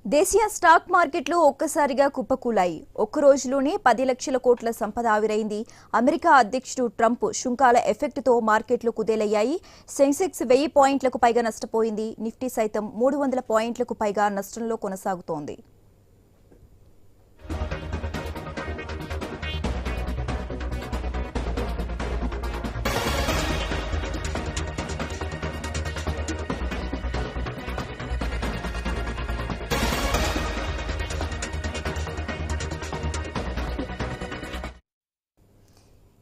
దేశీయ స్టాక్ మార్కెట్లు ఒక్కసారిగా కుప్పకూలాయి. ఒక్క రోజులోనే 10 లక్షల కోట్ల సంపద ఆవిరైంది. అమెరికా అధ్యక్షుడు ట్రంప్ సుంకాల ఎఫెక్ట్తో మార్కెట్లు కుదేలయ్యాయి. సెన్సెక్స్ 1000 పాయింట్లకు పైగా నష్టపోయింది. నిఫ్టీ సైతం 300 పాయింట్లకు పైగా నష్టంలో కొనసాగుతోంది.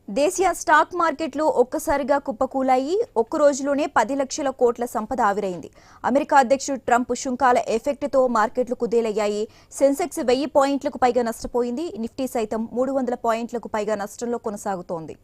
దేశీయ స్టాక్ మార్కెట్లు ఒక్కసారిగా కుప్పకూలాయి. ఒక్క రోజులోనే 10 లక్షల కోట్ల సంపద ఆవిరైంది. అమెరికా అధ్యక్షుడు ట్రంప్ సుంకాల ఎఫెక్ట్తో మార్కెట్లు కుదేలయ్యాయి. సెన్సెక్స్ 1000 పాయింట్లకు పైగా నష్టపోయింది. నిఫ్టీ సైతం 300 పాయింట్లకు పైగా నష్టంలో కొనసాగుతోంది.